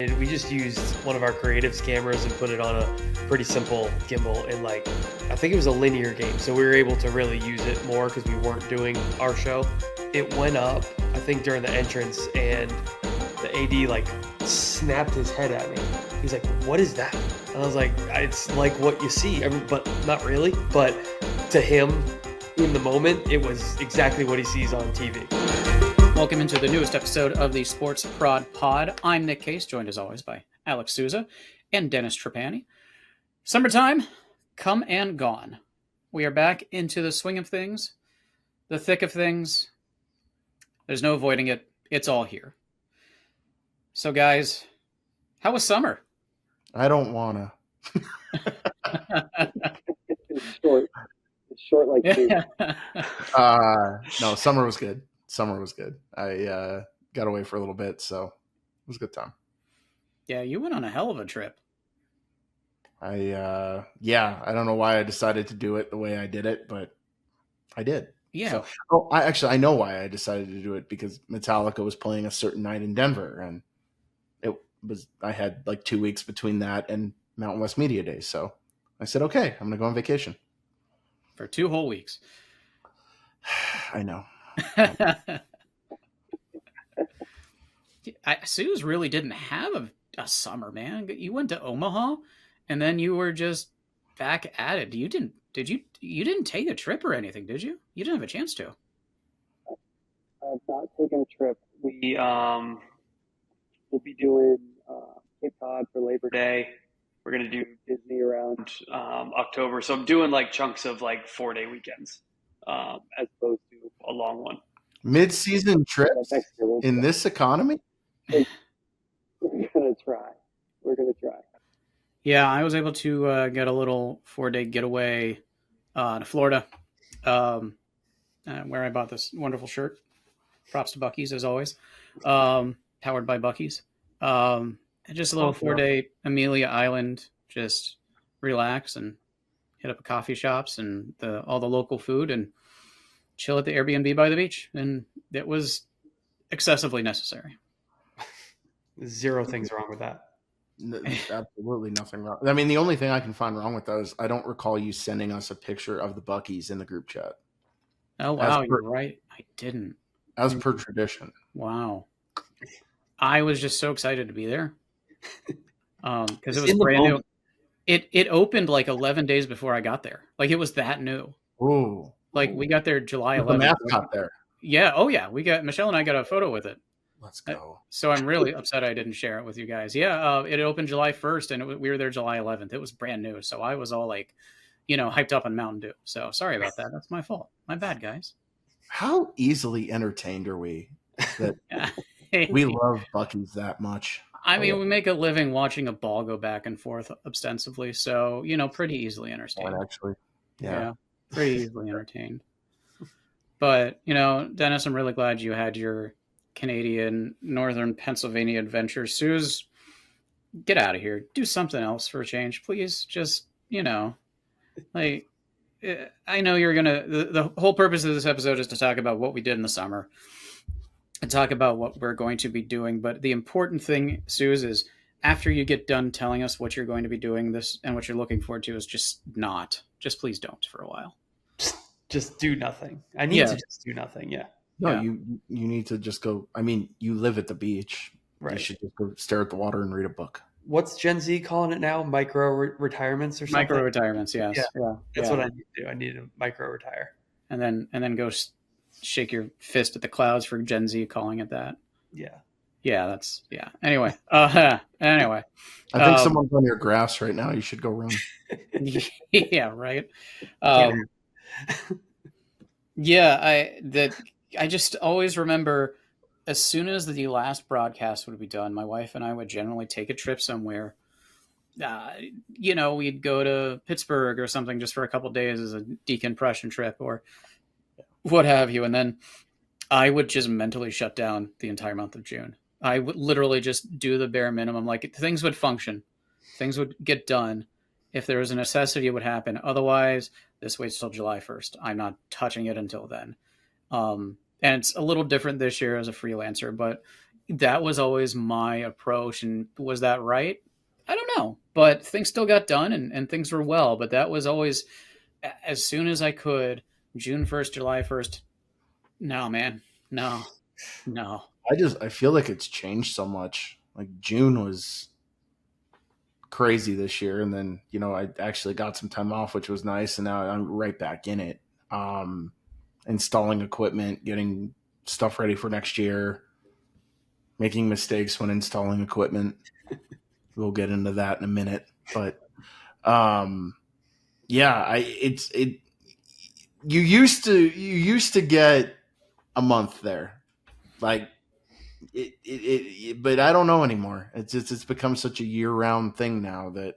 And we just used one of our creatives cameras and put it on a pretty simple gimbal, and I think it was a linear game, so we were able to really use it more because we weren't doing our show. It went up, I think, during the entrance, and the AD snapped his head at me. He's like, "What is that?" And I was like, "It's like what you see," but not really. But to him, in the moment, it was exactly what he sees on TV. Welcome into the newest episode of the Sports Prod Pod. I'm Nick Case, joined as always by Alex Souza and Dennis Trapani. Summertime, come and gone. We are back into the swing of things, the thick of things. There's no avoiding it. It's all here. So, guys, how was summer? I don't wanna. It's short. It's short like two. No, summer was good. Summer was good. I got away for a little bit, so it was a good time. Yeah, you went on a hell of a trip. I don't know why I decided to do it the way I did it, but I did. Yeah. So, I know why I decided to do it, because Metallica was playing a certain night in Denver, and I had like 2 weeks between that and Mountain West Media Days, so I said, okay, I'm gonna go on vacation For 2 whole weeks. I know. Suze really didn't have a summer, man. You went to Omaha, and then you were just back at it. You didn't take a trip or anything, did you? You didn't have a chance to. I've not taken a trip. We'll be doing Cape Cod for Labor Day. We're gonna do Disney around October. So I'm doing chunks of 4-day weekends, as opposed to a long one. Mid-season trips in this economy? We're gonna try. Yeah, I was able to get a little 4-day getaway to Florida, where I bought this wonderful shirt. Props to Buc-ee's, as always. Powered by Buc-ee's. Just a little 4-day Amelia Island, just relax and hit up a coffee shops and all the local food and chill at the Airbnb by the beach. And it was excessively necessary. Zero things wrong with that. Absolutely nothing wrong. I mean, the only thing I can find wrong with that is I don't recall you sending us a picture of the Buc-ee's in the group chat. Oh, wow, you're right. I didn't. As per tradition. Wow. I was just so excited to be there. Because it was brand new. It opened 11 days before I got there. It was that new. Ooh. We got there July 11th. The mascot there. Yeah. Oh, yeah. Michelle and I got a photo with it. Let's go. So I'm really upset I didn't share it with you guys. Yeah. It opened July 1st, and we were there July 11th. It was brand new. So I was all hyped up on Mountain Dew. So sorry about that. That's my fault. My bad, guys. How easily entertained are we that we love Buc-ee's that much? I mean, we make a living watching a ball go back and forth ostensibly. So, pretty easily entertained. Actually. Yeah. Pretty easily entertained. But, Dennis, I'm really glad you had your Canadian Northern Pennsylvania adventure. Suze, get out of here. Do something else for a change, please. Just, I know you're going to... The whole purpose of this episode is to talk about what we did in the summer and talk about what we're going to be doing. But the important thing, Suze, is after you get done telling us what you're going to be doing this and what you're looking forward to, is just please don't for a while. Just do nothing. I need to just do nothing. Yeah. No, yeah. You need to just go. I mean, you live at the beach. Right. You should just go stare at the water and read a book. What's Gen Z calling it now? Micro retirements or something? Micro retirements, yes. Yeah. That's what I need to do. I need to micro retire. And then go shake your fist at the clouds for Gen Z calling it that. Yeah. Anyway. I think someone's on your grass right now. You should go run. Yeah, right. I just always remember, as soon as the last broadcast would be done, my wife and I would generally take a trip somewhere. We'd go to Pittsburgh or something just for a couple days as a decompression trip or what have you. And then I would just mentally shut down the entire month of June. I would literally just do the bare minimum. Things would function. Things would get done. If there was a necessity, it would happen. Otherwise, this waits till July 1st. I'm not touching it until then. And it's a little different this year as a freelancer, but that was always my approach. And was that right? I don't know. But things still got done, and things were well. But that was always, as soon as I could, June 1st, July 1st. No, man. No, no. I feel like it's changed so much. Like June was crazy this year, and then I actually got some time off, which was nice, and now I'm right back in it. Um, Installing equipment, getting stuff ready for next year, making mistakes when installing equipment. We'll get into that in a minute, but um, yeah, you used to get a month there, like but I don't know anymore. It's become such a year round thing now that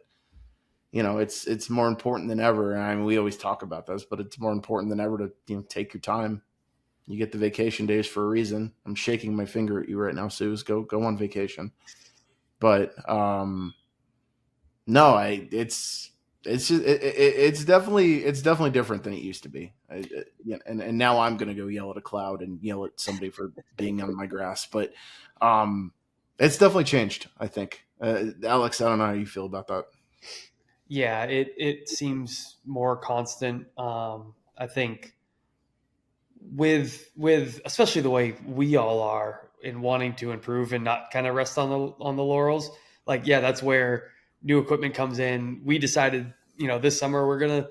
it's more important than ever. I mean, we always talk about this, but it's more important than ever to take your time. You get the vacation days for a reason. I'm shaking my finger at you right now, Suze. Go on vacation. But no, it's definitely different than it used to be. Yeah, and now I'm gonna go yell at a cloud and yell at somebody for being on my grass. But it's definitely changed. I think, Alex, I don't know how you feel about that. Yeah, it seems more constant. I think with especially the way we all are in wanting to improve and not kind of rest on the laurels. Like, yeah, that's where new equipment comes in. We decided, this summer we're gonna.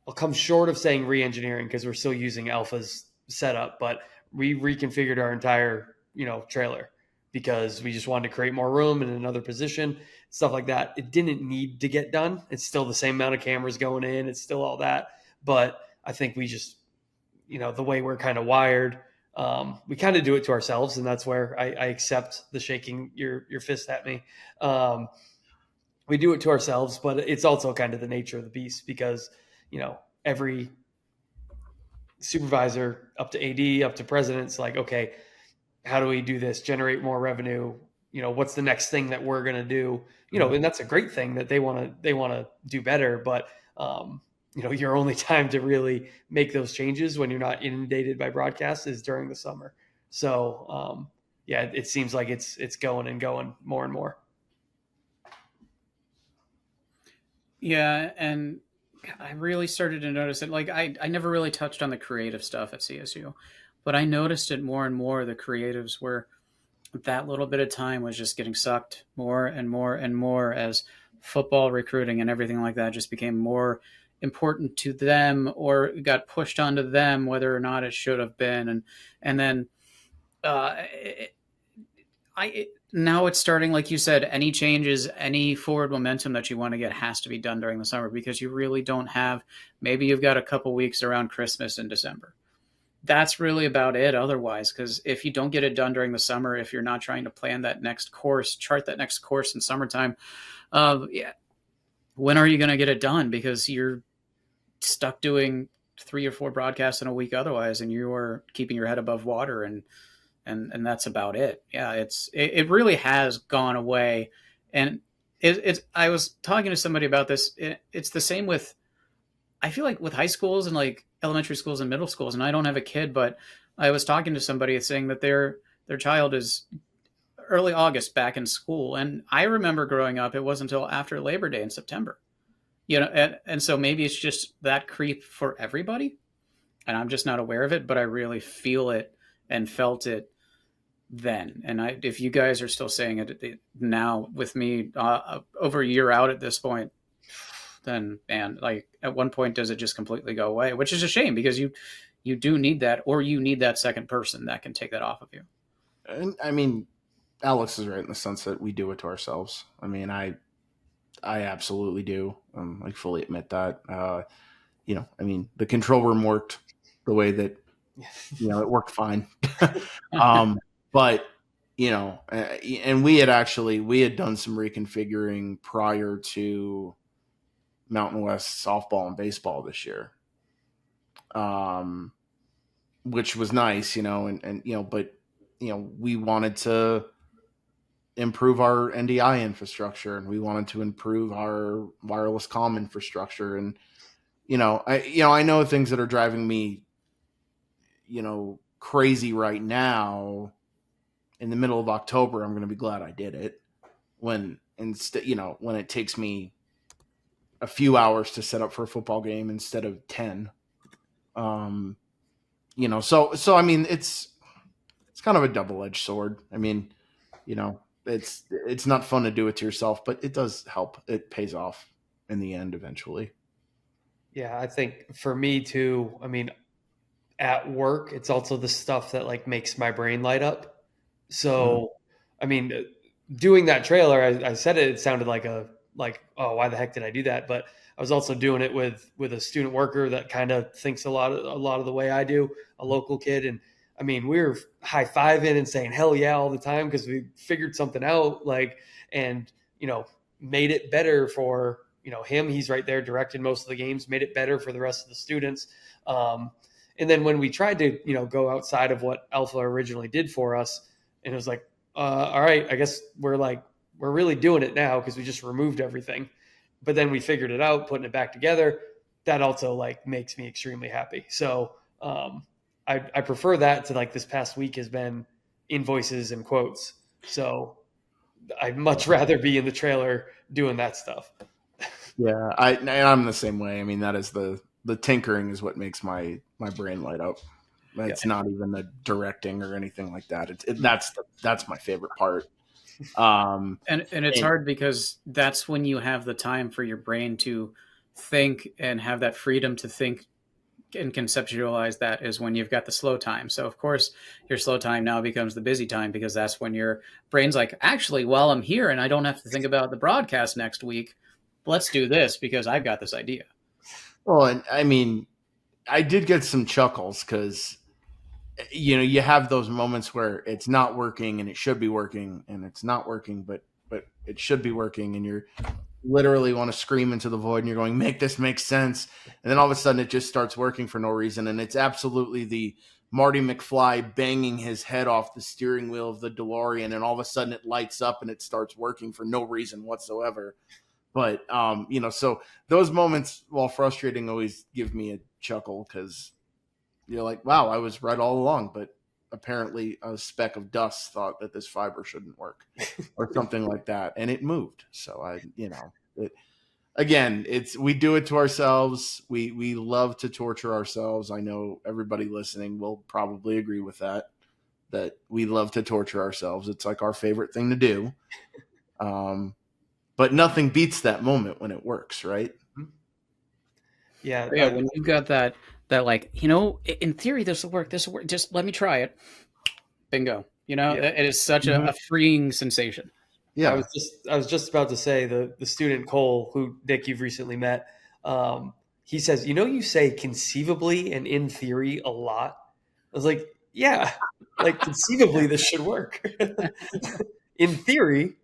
I'll come short of saying re-engineering because we're still using Alpha's setup, but we reconfigured our entire trailer because we just wanted to create more room in another position, stuff like that. It didn't need to get done. It's still the same amount of cameras going in. It's still all that, but I think we just the way we're kind of wired, we kind of do it to ourselves, and that's where I accept the shaking your fist at me. We do it to ourselves, but it's also kind of the nature of the beast because every supervisor up to AD up to president's like, okay, how do we do this? Generate more revenue. What's the next thing that we're gonna do? And that's a great thing that they want to do better, but your only time to really make those changes when you're not inundated by broadcasts is during the summer. So yeah, it seems like it's going and going more and more. Yeah, and I really started to notice it. Like I never really touched on the creative stuff at CSU, but I noticed it more and more. The creatives were that little bit of time was just getting sucked more and more and more as football recruiting and everything like that just became more important to them or got pushed onto them, whether or not it should have been. And then it, now it's starting, like you said, any changes, any forward momentum that you want to get has to be done during the summer because you really don't have, maybe you've got a couple weeks around Christmas in December. That's really about it otherwise, because if you don't get it done during the summer, if you're not trying to plan that next course, chart that next course in summertime, yeah, when are you going to get it done? Because you're stuck doing 3 or 4 broadcasts in a week otherwise, and you're keeping your head above water, and that's about it. Yeah, it really has gone away, and it's. I was talking to somebody about this. It's the same with, I feel like with high schools and like elementary schools and middle schools, and I don't have a kid, but I was talking to somebody saying that their child is early August back in school, and I remember growing up, it wasn't until after Labor Day in September. And so maybe it's just that creep for everybody, and I'm just not aware of it, but I really feel it and felt it then. And if you guys are still saying it now with me over a year out at this point, then man, like at one point does it just completely go away, which is a shame because you do need that, or you need that second person that can take that off of you. And I mean, Alex is right in the sense that we do it to ourselves. I mean, I absolutely do. I fully admit that. I mean, the control room worked the way that it worked fine. But and we had done some reconfiguring prior to Mountain West softball and baseball this year, which was nice, but we wanted to improve our NDI infrastructure and we wanted to improve our wireless comm infrastructure. And, I know things that are driving me, crazy right now in the middle of October, I'm going to be glad I did it. When instead, when it takes me a few hours to set up for a football game instead of 10. So I mean, it's kind of a double-edged sword. I mean, it's not fun to do it to yourself, but it does help. It pays off in the end eventually. Yeah, I think for me too, I mean, at work, it's also the stuff that like makes my brain light up. So, I mean, doing that trailer, I said it sounded like, oh, why the heck did I do that? But I was also doing it with a student worker that kind of thinks a lot of the way I do, a local kid. And I mean, we were high fiving and saying hell yeah all the time because we figured something out, and made it better for him. He's right there directing most of the games, made it better for the rest of the students. And then when we tried to go outside of what Alpha originally did for us, and it was like, all right, I guess we're really doing it now because we just removed everything. But then we figured it out, putting it back together. That also like makes me extremely happy. So I prefer that to like this past week has been invoices and quotes. So I'd much rather be in the trailer doing that stuff. Yeah, I'm the same way. I mean, that is the tinkering is what makes my brain light up. It's not even the directing or anything like that. That's my favorite part. And it's hard because that's when you have the time for your brain to think and have that freedom to think and conceptualize. That is when you've got the slow time. So of course your slow time now becomes the busy time because that's when your brain's like, actually, while I'm here and I don't have to think about the broadcast next week, let's do this because I've got this idea. Well, and I mean, I did get some chuckles because you have those moments where it's not working and it should be working and it's not working, but it should be working, and you're literally want to scream into the void and you're going, make this make sense. And then all of a sudden it just starts working for no reason. And it's absolutely the Marty McFly banging his head off the steering wheel of the DeLorean. And all of a sudden it lights up and it starts working for no reason whatsoever. But, so those moments, while frustrating, always give me a chuckle because you're like, wow, I was right all along. But apparently a speck of dust thought that this fiber shouldn't work or something like that. And it moved. So we do it to ourselves. We love to torture ourselves. I know everybody listening will probably agree with that we love to torture ourselves. It's like our favorite thing to do. But nothing beats that moment when it works, right? Yeah. When you've got that like, in theory, this will work. Just let me try it. Bingo. It is such a freeing sensation. Yeah. I was just about to say the student Cole, who Nick you've recently met, he says, you say conceivably and in theory a lot. I was like, yeah, like conceivably this should work. In theory,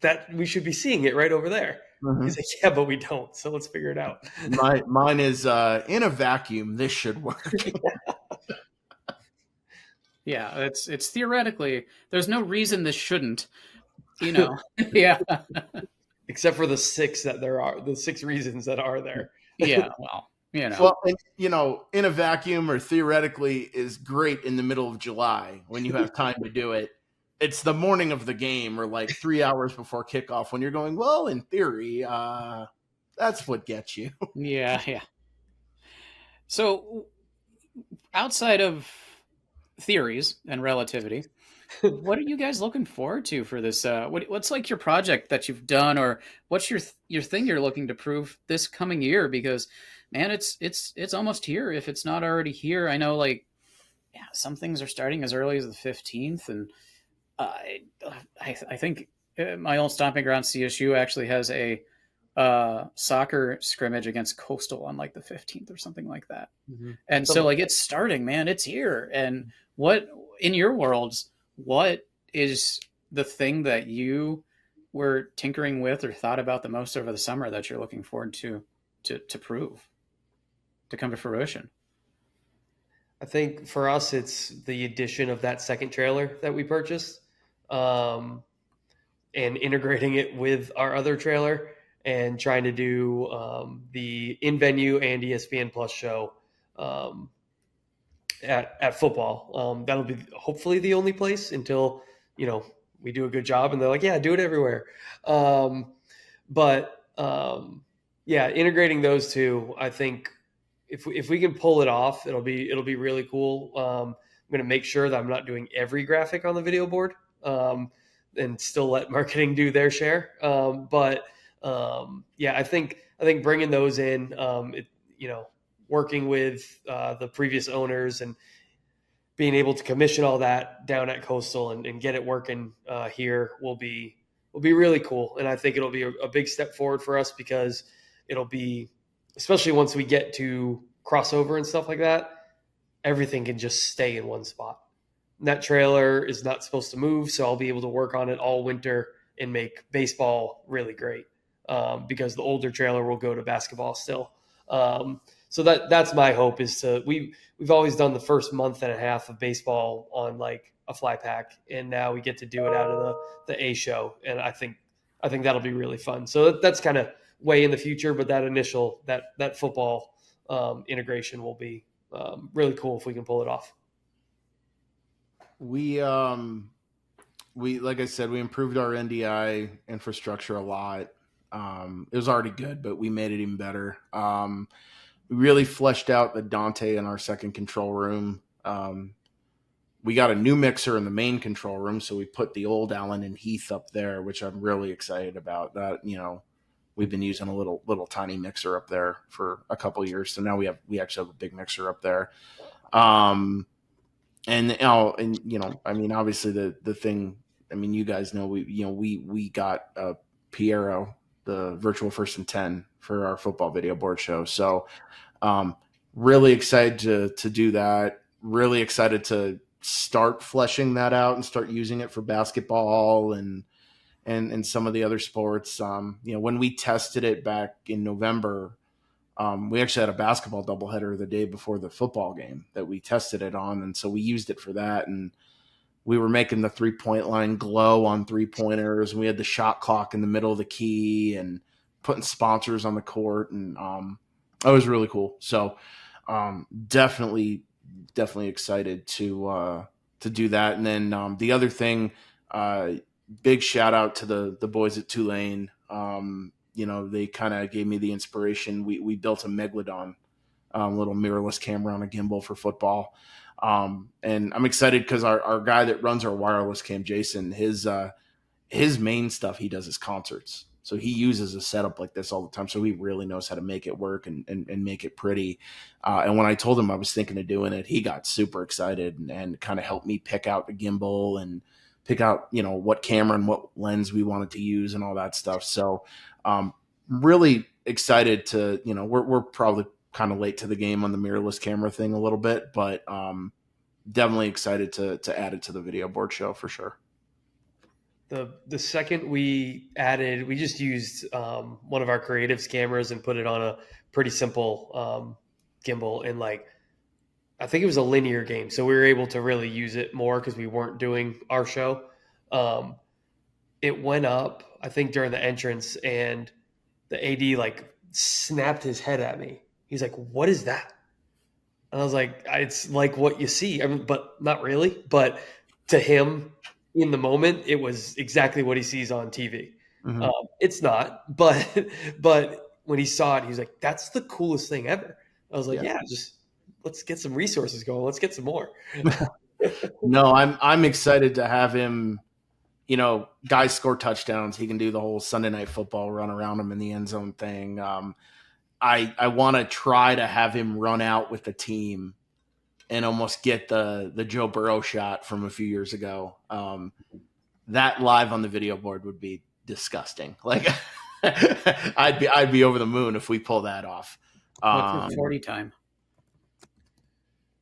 that we should be seeing it right over there. Mm-hmm. He's like, yeah, but we don't. So let's figure it out. Mine is in a vacuum. This should work. Yeah, it's theoretically. There's no reason this shouldn't. Yeah. Except for the 6 reasons that are there. Yeah, well, Well, and, in a vacuum or theoretically is great in the middle of July when you have time to do it. It's the morning of the game or like 3 hours before kickoff when you're going, well, in theory, that's what gets you. Yeah. So outside of theories and relativity, what are you guys looking forward to for this? What's like your project that you've done, or what's your thing you're looking to prove this coming year? Because man, it's almost here. If it's not already here, I know some things are starting as early as the 15th, and I think my old stomping ground CSU actually has a soccer scrimmage against Coastal on like the 15th or something like that. Mm-hmm. And so it's starting, man. It's here. And what in your worlds? What is the thing that you were tinkering with or thought about the most over the summer that you're looking forward to prove, to come to fruition? I think for us, it's the addition of that second trailer that we purchased, and integrating it with our other trailer and trying to do the in-venue and ESPN Plus show at football. That'll be hopefully the only place until we do a good job, and they're like, yeah, do it everywhere. Um, but yeah, integrating those two, I think if we can pull it off, it'll be really cool. I'm going to make sure that I'm not doing every graphic on the video board, um, and still let marketing do their share. But yeah, I think bringing those in, working with the previous owners and being able to commission all that down at Coastal and get it working here will be really cool. And I think it'll be a big step forward for us because it'll be, especially once we get to crossover and stuff like that, everything can just stay in one spot. And that trailer is not supposed to move, so I'll be able to work on it all winter and make baseball really great, because the older trailer will go to basketball still. So that's my hope is we've always done the first month and a half of baseball on like a fly pack, and now we get to do it out of the A show, and I think that'll be really fun. So that's kind of way in the future, but that initial that football integration will be really cool if we can pull it off. We like I said, we improved our NDI infrastructure a lot. It was already good, but we made it even better. We really fleshed out the Dante in our second control room. We got a new mixer in the main control room, so we put the old Allen and Heath up there, which I'm really excited about. That we've been using a little tiny mixer up there for a couple of years, so now we actually have a big mixer up there. And I mean, obviously the thing. I mean, you guys know we got Piero, the virtual 1st and 10 for our football video board show. So really excited to do that. Really excited to start fleshing that out and start using it for basketball and some of the other sports. When we tested it back in November, we actually had a basketball doubleheader the day before the football game that we tested it on, and so we used it for that. And we were making the 3-point line glow on 3-pointers, and we had the shot clock in the middle of the key, and putting sponsors on the court, and that was really cool. So definitely excited to do that. And then the other thing, big shout out to the boys at Tulane. They kind of gave me the inspiration. We built a Megalodon, little mirrorless camera on a gimbal for football. And I'm excited because our guy that runs our wireless cam, Jason, his main stuff he does is concerts. So he uses a setup like this all the time. So he really knows how to make it work and make it pretty. And when I told him I was thinking of doing it, he got super excited and kind of helped me pick out the gimbal and pick out, what camera and what lens we wanted to use and all that stuff. So really excited to, we're probably kind of late to the game on the mirrorless camera thing a little bit, but definitely excited to add it to the video board show for sure. The second we just used one of our creatives cameras and put it on a pretty simple gimbal, and like I think it was a linear game, so we were able to really use it more because we weren't doing our show. It went up, I think, during the entrance, and the AD like snapped his head at me. He's like, "What is that?" And I was like, "It's like what you see." I mean, but not really. But to him, in the moment, it was exactly what he sees on TV. Mm-hmm. It's not, but when he saw it, he was like, "That's the coolest thing ever." I was like, "Yeah, just let's get some resources going. Let's get some more." No, I'm excited to have him. Guys score touchdowns. He can do the whole Sunday Night Football run around him in the end zone thing. I want to try to have him run out with the team and almost get the Joe Burrow shot from a few years ago. That live on the video board would be disgusting. Like I'd be over the moon if we pull that off. What's your 40 time?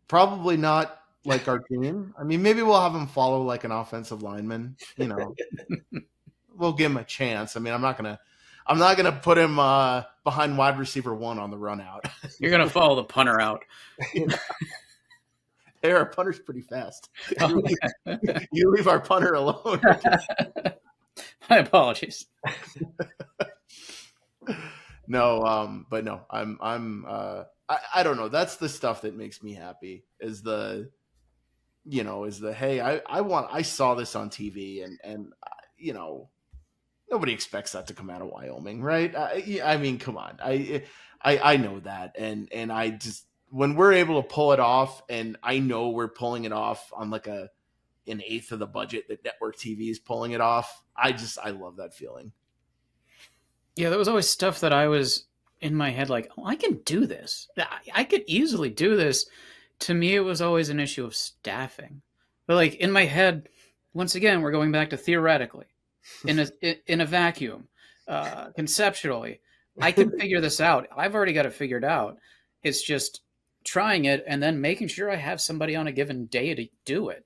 Probably not like our team. I mean, maybe we'll have him follow like an offensive lineman. We'll give him a chance. I mean, I'm not gonna put him behind wide receiver 1 on the run out. You're gonna follow the punter out. Hey, our punter's pretty fast. You leave our punter alone. My apologies. No, but no, I don't know. That's the stuff that makes me happy is the is the, hey, I saw this on TV, and you know, nobody expects that to come out of Wyoming, right? I mean, come on, I know that, and I just, when we're able to pull it off, and I know we're pulling it off on like an eighth of the budget that network TV is pulling it off. I love that feeling. Yeah, there was always stuff that I was in my head like, oh, I can do this. I could easily do this. To me, it was always an issue of staffing. But like in my head, once again, we're going back to theoretically, in a vacuum, conceptually, I can figure this out. I've already got it figured out. It's just trying it and then making sure I have somebody on a given day to do it.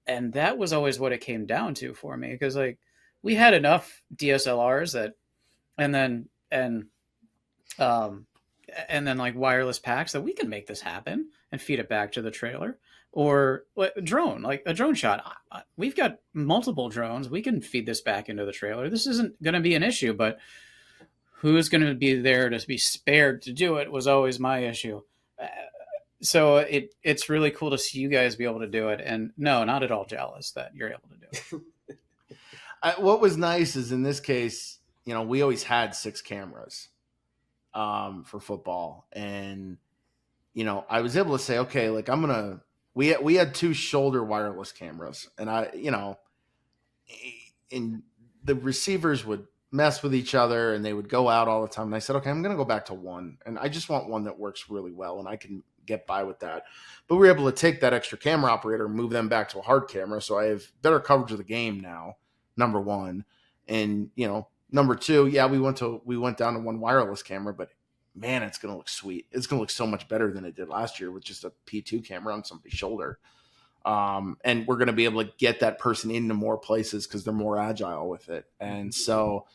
And that was always what it came down to for me because like we had enough DSLRs that and then um and then like wireless packs that we can make this happen and feed it back to the trailer or a drone like a drone shot. We've got multiple drones, we can feed this back into the trailer. This isn't going to be an issue, but who's going to be there to be spared to do it was always my issue. So it's really cool to see you guys be able to do it, and no, not at all jealous that you're able to do it. What was nice is in this case, we always had 6 cameras for football, and I was able to say, okay, like we had 2 shoulder wireless cameras, and and the receivers would mess with each other and they would go out all the time. And I said, okay, I'm going to go back to 1, and I just want one that works really well and I can get by with that. But we were able to take that extra camera operator and move them back to a hard camera. So I have better coverage of the game now, number 1. And, number 2, yeah, we went down to 1 wireless camera, but man, it's going to look sweet. It's going to look so much better than it did last year with just a P2 camera on somebody's shoulder. And we're going to be able to get that person into more places because they're more agile with it. And so,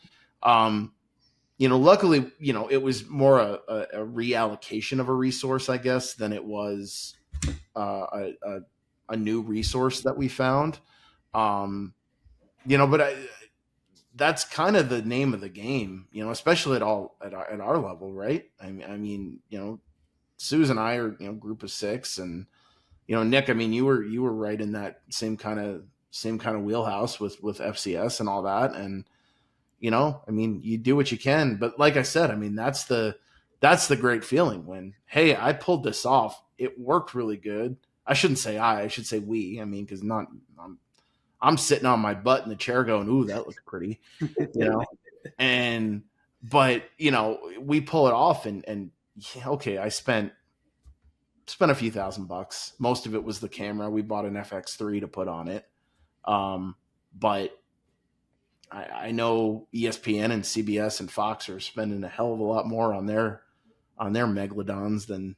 luckily, it was more a reallocation of a resource, I guess, than it was a new resource that we found. But that's kind of the name of the game, especially at our level, right? I mean, Suze and I are, group of 6, and Nick, I mean, you were right in that same kind of wheelhouse with FCS and all that. And, I mean, you do what you can, but like I said, I mean, that's the great feeling when, hey, I pulled this off. It worked really good. I shouldn't say I should say we, I mean, cause I'm sitting on my butt in the chair going, ooh, that looks pretty, but we pull it off and okay, I spent a few $1,000. Most of it was the camera. We bought an FX3 to put on it. But I know ESPN and CBS and Fox are spending a hell of a lot more on their megalodons than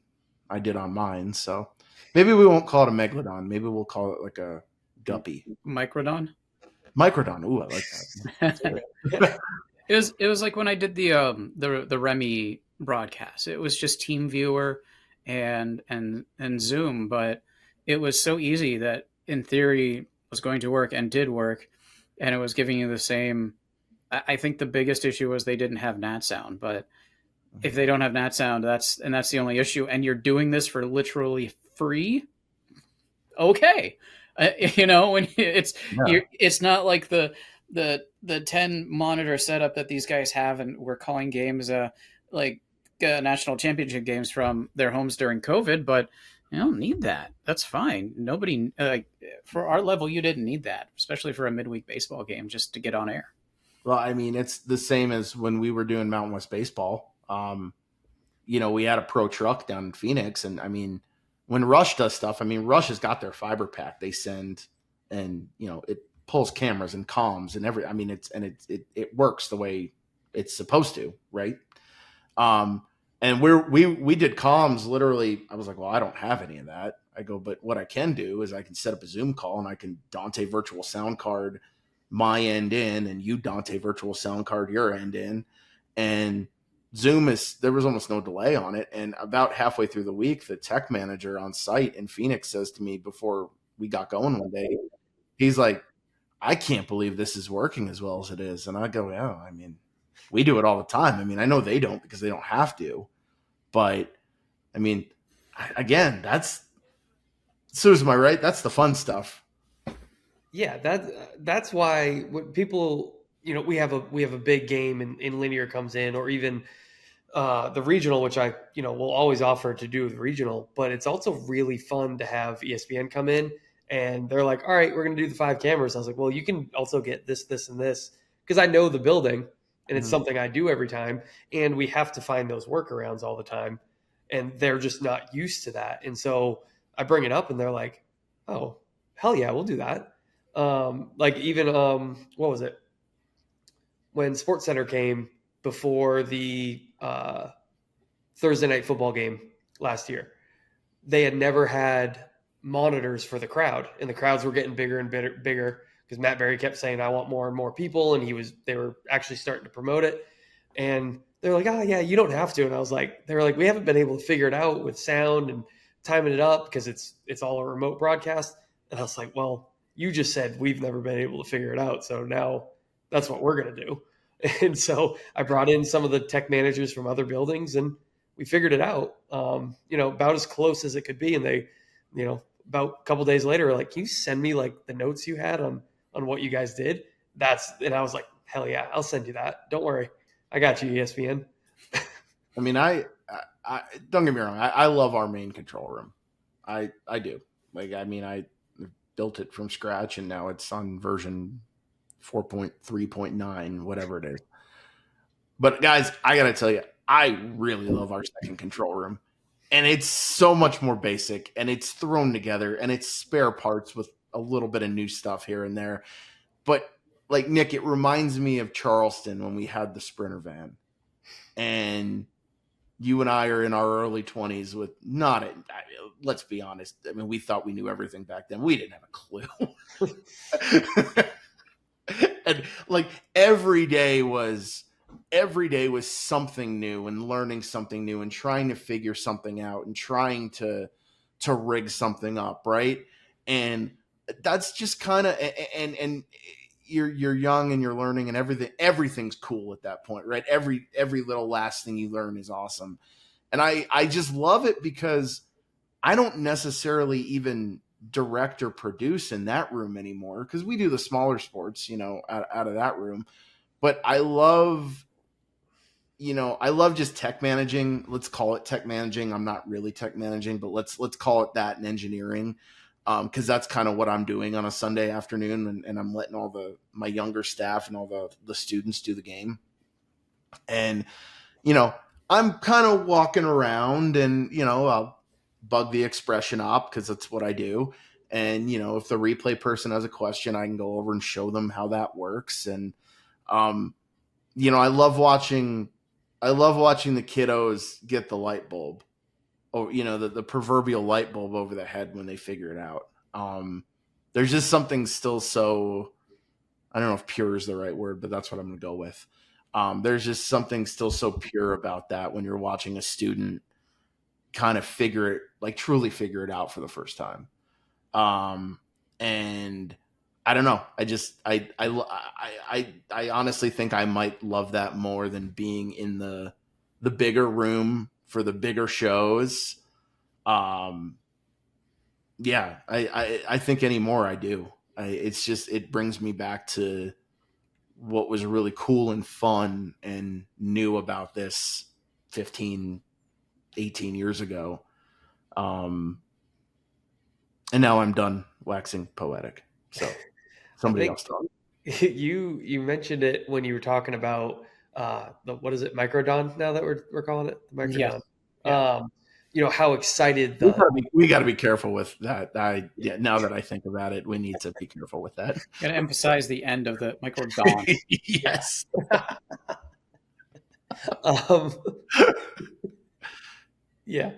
I did on mine. So maybe we won't call it a megalodon. Maybe we'll call it like a guppy. Microdon. Ooh, I like that. It was like when I did the Remy broadcast. It was just TeamViewer and Zoom, but it was so easy that in theory was going to work and did work, and it was giving you the same. I think the biggest issue was they didn't have NAT sound, but if they don't have NAT sound, that's the only issue, and you're doing this for literally free. Okay, when it's not like the 10 monitor setup that these guys have, and we're calling games like national championship games from their homes during COVID, but you don't need that. That's fine. Nobody for our level, you didn't need that, especially for a midweek baseball game just to get on air. Well, I mean, it's the same as when we were doing Mountain West baseball. We had a pro truck down in Phoenix, and I mean, when Rush does stuff, I mean, Rush has got their fiber pack they send, and it pulls cameras and comms and I mean, it works the way it's supposed to, right? And we did comms literally. I was like, well, I don't have any of that. I go, but what I can do is I can set up a Zoom call and I can Dante virtual sound card my end in, and you Dante virtual sound card your end in, and Zoom there was almost no delay on it. And about halfway through the week, the tech manager on site in Phoenix says to me before we got going one day, he's like, I can't believe this is working as well as it is. And I go, yeah, I mean, we do it all the time. I mean, I know they don't because they don't have to, but I mean, again, that's Susan, am I right? That's the fun stuff. Yeah, that's why when people, we have a big game and linear comes in, or even the regional, which I will always offer to do the regional, but it's also really fun to have ESPN come in and they're like, all right, we're going to do the 5 cameras. I was like, well, you can also get this, this, and this because I know the building and it's Mhm. something I do every time, and we have to find those workarounds all the time, and they're just not used to that, and so I bring it up and they're like, oh, hell yeah, we'll do that. Like even what was it when Sports Center came before the Thursday night football game last year? They had never had monitors for the crowd, and the crowds were getting bigger and bigger because Matt Berry kept saying, "I want more and more people," and they were actually starting to promote it. And they're like, "Oh yeah, you don't have to." And I was like, "They were like, we haven't been able to figure it out with sound and timing it up because it's all a remote broadcast." And I was like, "Well, you just said we've never been able to figure it out, so now that's what we're gonna do." And so I brought in some of the tech managers from other buildings, and we figured it out. About as close as it could be. And they, about a couple days later, were like, "Can you send me like the notes you had on what you guys did?" And I was like, "Hell yeah, I'll send you that. Don't worry, I got you, ESPN." I mean, I don't get me wrong. I love our main control room. I do. Like, I mean, I built it from scratch, and now it's on version 4.3.9, whatever it is. But guys, I gotta tell you, I really love our second control room, and it's so much more basic, and it's thrown together, and it's spare parts with a little bit of new stuff here and there. But like Nick, it reminds me of Charleston when we had the Sprinter van, and you and I are in our early 20s with not it. Let's be honest. I mean, we thought we knew everything back then. We didn't have a clue. And like every day was something new and learning something new and trying to figure something out and trying to rig something up, right? And that's just kind of and you're young and you're learning and everything's cool at that point, right? Every little last thing you learn is awesome. And I just love it because I don't necessarily even direct or produce in that room anymore because we do the smaller sports, out of that room. But I love just tech managing. Let's call it tech managing. I'm not really tech managing, but let's call it that in engineering, because that's kind of what I'm doing on a Sunday afternoon, and I'm letting all my younger staff and all the students do the game. And you know, I'm kind of walking around and, I'll bug the expression up because that's what I do. And, if the replay person has a question, I can go over and show them how that works. And, um, I love watching the kiddos get the light bulb, or, the proverbial light bulb over the head when they figure it out. There's just something still so, I don't know if pure is the right word, but that's what I'm going to go with. There's just something still so pure about that when you're watching a student kind of truly figure it out for the first time. And I don't know. I honestly think I might love that more than being in the bigger room for the bigger shows. Um, yeah, I think anymore I do. It's just it brings me back to what was really cool and fun and new about this 15, 18 years ago. Um, and now I'm done waxing poetic. So I somebody think else talk. you mentioned it when you were talking about the what is it, microdon, now that we're calling it the Yeah. microdon. Yeah. How excited We the gotta be, we gotta be careful with that. Yeah, now that I think about it, we need to be careful with that. Got to emphasize the end of the Michael Dawn. Yes. um, yeah.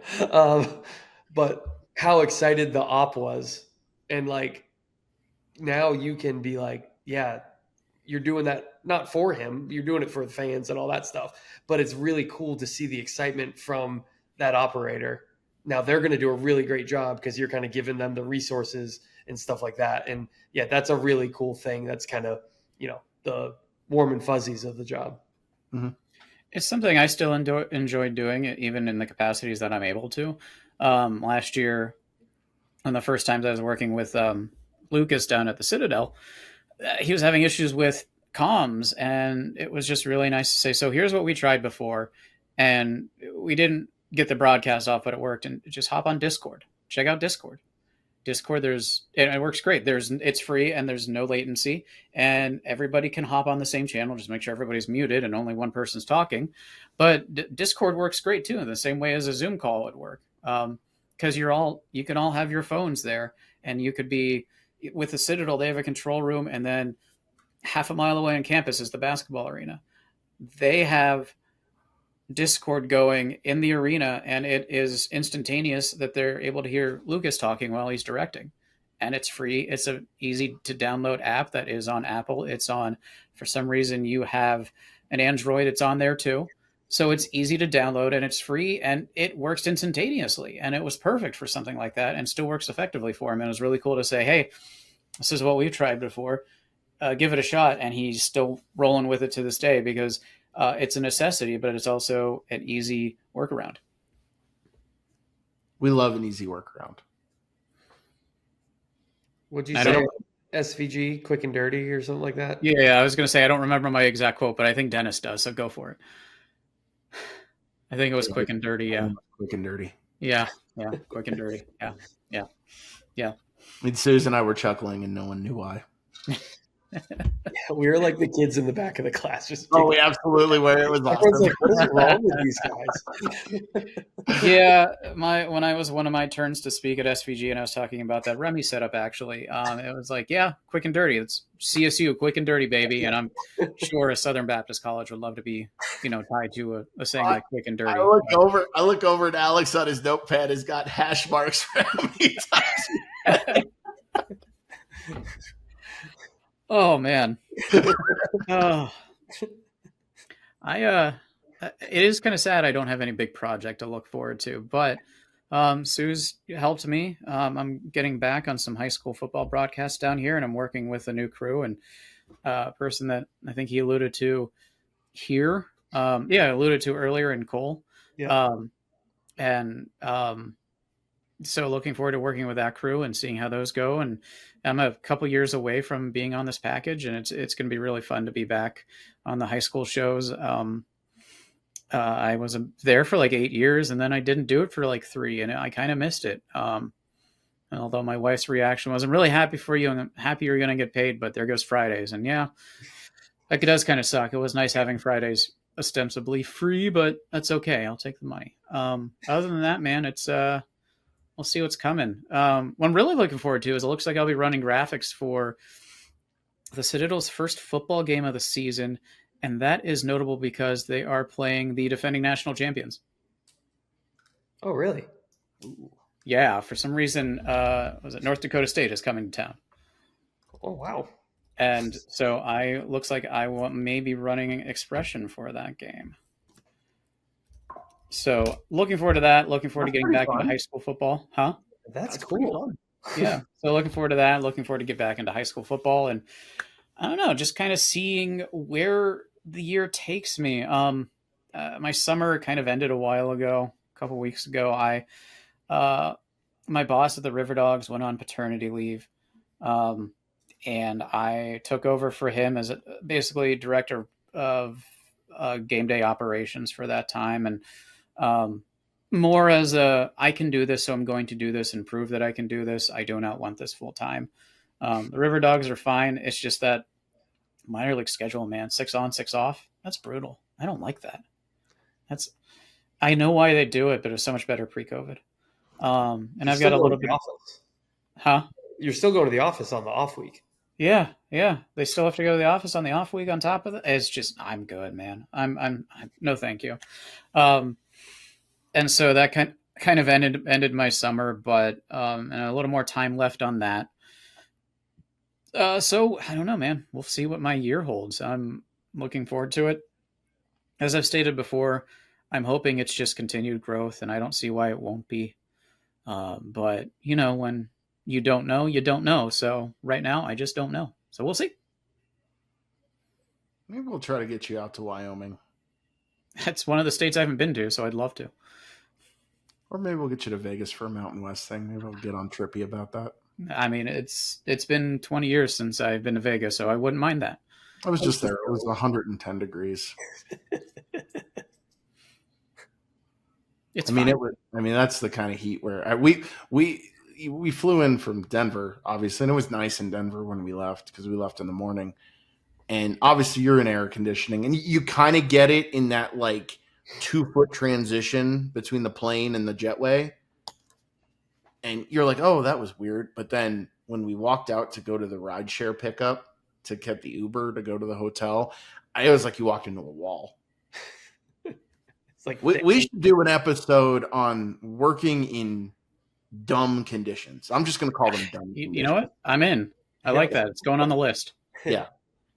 But how excited the op was, and like now you can be like, yeah, you're doing that not for him, you're doing it for the fans and all that stuff. But it's really cool to see the excitement from that operator. Now they're going to do a really great job because you're kind of giving them the resources and stuff like that. And yeah, that's a really cool thing. That's kind of, the warm and fuzzies of the job. Mhm. It's something I still enjoy doing, even in the capacities that I'm able to. Last year, And the first times I was working with Lucas down at the Citadel, he was having issues with comms, and it was just really nice to say, so here's what we tried before, and we didn't get the broadcast off, but it worked. And just hop on Discord. Check out Discord. Discord, it works great. It's free and there's no latency, and everybody can hop on the same channel. Just make sure everybody's muted and only one person's talking. But Discord works great too, in the same way as a Zoom call would work, because you can all have your phones there, and you could be with the Citadel. They have a control room, and then half a mile away on campus is the basketball arena. They have Discord going in the arena, and it is instantaneous that they're able to hear Lucas talking while he's directing. And it's free. It's a easy to download app that is on Apple. It's on, for some reason, you have an Android, it's on there too. So it's easy to download and it's free and it works instantaneously. And it was perfect for something like that and still works effectively for him. And it was really cool to say, hey, this is what we've tried before. Give it a shot. And he's still rolling with it to this day because it's a necessity, but it's also an easy workaround. We love an easy workaround. Would you say SVG, quick and dirty, or something like that? Yeah, I was going to say I don't remember my exact quote, but I think Dennis does, so go for it. I think it was quick and dirty. Yeah, quick and dirty. Yeah, quick and dirty. Yeah. I mean, Susan and I were chuckling, and no one knew why. We were like the kids in the back of the class. We absolutely were. It was awesome. Like, what is wrong with these guys? Yeah, when I was one of my turns to speak at SVG, and I was talking about that Remy setup, actually, it was like, yeah, quick and dirty. It's CSU, quick and dirty, baby. And I'm sure a Southern Baptist college would love to be, tied to a saying like quick and dirty. I look over at Alex on his notepad. Has got hash marks for how many times. Oh man. Oh. It is kind of sad I don't have any big project to look forward to, but Sue's helped me. I'm getting back on some high school football broadcasts down here, and I'm working with a new crew and a person that I think he alluded to here. Alluded to earlier in Cole. Yeah. So looking forward to working with that crew and seeing how those go. And I'm a couple years away from being on this package, and it's going to be really fun to be back on the high school shows. I was there for like 8 years, and then I didn't do it for like 3, and I kind of missed it. Although my wife's reaction was, I'm really happy for you, and I'm happy you're going to get paid, but there goes Fridays. And yeah, like it does kind of suck. It was nice having Fridays ostensibly free, but that's okay. I'll take the money. Other than that, man, it's we'll see what's coming. What I'm really looking forward to is it looks like I'll be running graphics for the Citadel's first football game of the season, and that is notable because they are playing the defending national champions. Oh, really? Ooh. Yeah, for some reason, was it North Dakota State is coming to town? Oh, wow. And so looks like I may be running Expression for that game. So looking forward to that. Looking forward to getting back into high school football. Huh? That's cool. Yeah. So looking forward to that. Looking forward to get back into high school football. And I don't know, just kind of seeing where the year takes me. My summer kind of ended a while ago, a couple weeks ago. My boss at the River Dogs went on paternity leave. And I took over for him as basically director of game day operations for that time. And more as I can do this, so I'm going to do this and prove that I can do this. I do not want this full time. The River Dogs are fine. It's just that minor league schedule, man, 6 on, 6 off. That's brutal. I don't like that. I know why they do it, but it's so much better pre-COVID. And I've got a little bit. Office. Huh? You're still going to the office on the off week. Yeah. They still have to go to the office on the off week on top of it. It's just, I'm good, man. I'm no, thank you. And so that kind of ended my summer, but and a little more time left on that. So I don't know, man. We'll see what my year holds. I'm looking forward to it. As I've stated before, I'm hoping it's just continued growth, and I don't see why it won't be. But when you don't know, you don't know. So right now, I just don't know. So we'll see. Maybe we'll try to get you out to Wyoming. That's one of the states I haven't been to, so I'd love to. Or maybe we'll get you to Vegas for a Mountain West thing. Maybe I'll get on trippy about that. I mean, it's been 20 years since I've been to Vegas, so I wouldn't mind that. I was just there. It was 110 degrees. It's I mean, fine. it was. I mean, that's the kind of heat where we flew in from Denver, obviously, and it was nice in Denver when we left because we left in the morning. And obviously, you're in air conditioning, and you kind of get it in that like 2-foot transition between the plane and the jetway. And you're like, oh, that was weird. But then when we walked out to go to the rideshare pickup to get the Uber to go to the hotel, it was like you walked into a wall. It's like We should do an episode on working in dumb conditions. I'm just going to call them dumb conditions. You know what? I'm in. I like that. It's going on the list. Yeah.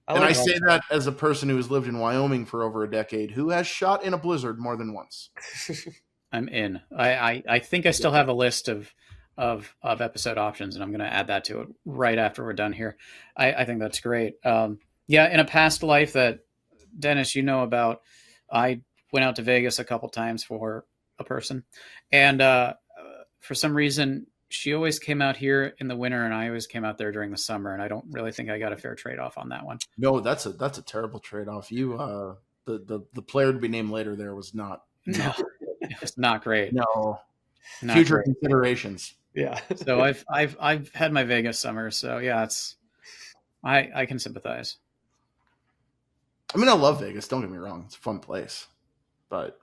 I And like I say that as a person who has lived in Wyoming for over a decade, who has shot in a blizzard more than once. I'm in. I think I still have a list of episode options, and I'm going to add that to it right after we're done here. I think that's great. Yeah, in a past life that Dennis, you know about, I went out to Vegas a couple times for a person, and for some reason she always came out here in the winter, and I always came out there during the summer, and I don't really think I got a fair trade off on that one. No, that's a terrible trade off. You the player to be named later there was not. No, it was not great. No, Not future great. considerations. Yeah. So I've had my Vegas summer, so yeah, I can sympathize. I mean, I love Vegas. Don't get me wrong; it's a fun place, but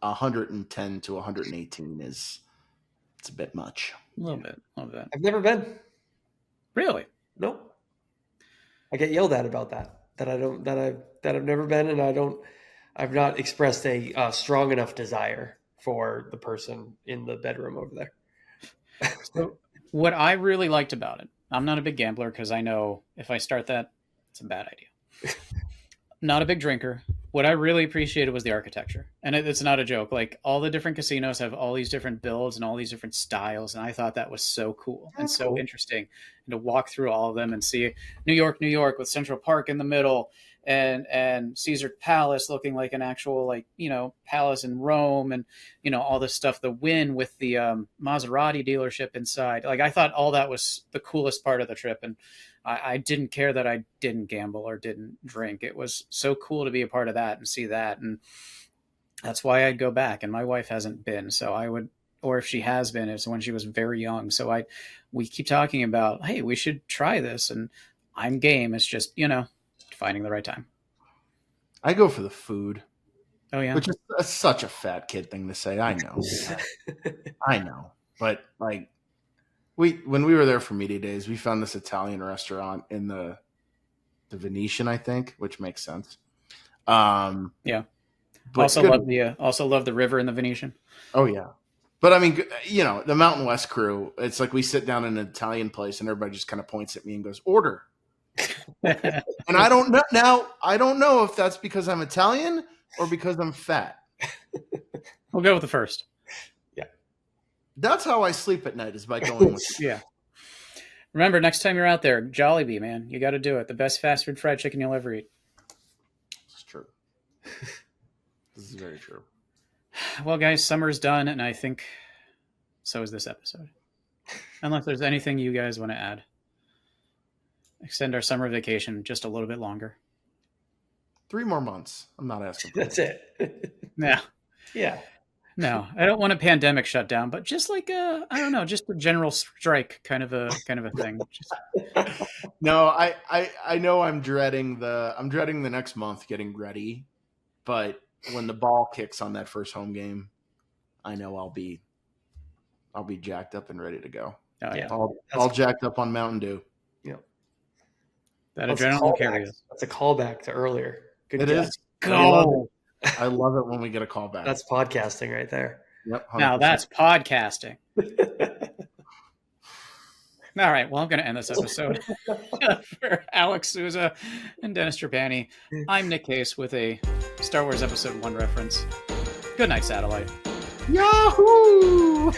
110 to 118 it's a bit much. A little bit. I've never been. Really? Nope. I get yelled at about that. That I've never been, and I've not expressed a strong enough desire for the person in the bedroom over there. So what I really liked about it, I'm not a big gambler because I know if I start that, it's a bad idea. Not a big drinker. What I really appreciated was the architecture. And it's not a joke. Like, all the different casinos have all these different builds and all these different styles. And I thought that was so cool and so interesting. And to walk through all of them and see New York with Central Park in the middle and Caesar Palace looking like an actual, like, palace in Rome, and, all this stuff, the Wynn with the Maserati dealership inside. Like, I thought all that was the coolest part of the trip. And I didn't care that I didn't gamble or didn't drink. It was so cool to be a part of that and see that. And that's why I'd go back. And my wife hasn't been, so I would, or if she has been, it's when she was very young. So we keep talking about, hey, we should try this. And I'm game. It's just, finding the right time. I go for the food. Oh yeah. Which is such a fat kid thing to say. I know. I know. But like, when we were there for media days, we found this Italian restaurant in the Venetian, I think, which makes sense. Yeah. But also love the river in the Venetian. Oh yeah. But I mean, the Mountain West crew, it's like we sit down in an Italian place and everybody just kind of points at me and goes, order. And I don't know now. I don't know if that's because I'm Italian or because I'm fat. We'll go with the first. Yeah. That's how I sleep at night, is by going with Yeah. Remember, next time you're out there, Jollibee, man, you got to do it. The best fast food fried chicken you'll ever eat. It's true. This is very true. Well, guys, summer's done, and I think so is this episode. Unless there's anything you guys want to add. Extend our summer vacation just a little bit longer. 3 more months. I'm not asking. That's it. Yeah. Yeah. No, I don't want a pandemic shutdown, but just like I don't know, just a general strike kind of a thing. Just... No, I know I'm dreading the next month getting ready, but when the ball kicks on that first home game, I know I'll be jacked up and ready to go. Oh yeah. All jacked up on Mountain Dew. Yeah. That adrenaline will carry us. That's a callback to earlier. Good It guess. is. Go. I love it when we get a call back. That's podcasting right there. Yep. 100%. Now that's podcasting. All right. Well, I'm going to end this episode. For Alex Souza and Dennis Trapani, I'm Nick Case with a Star Wars Episode 1 reference. Good night, Satellite. Yahoo!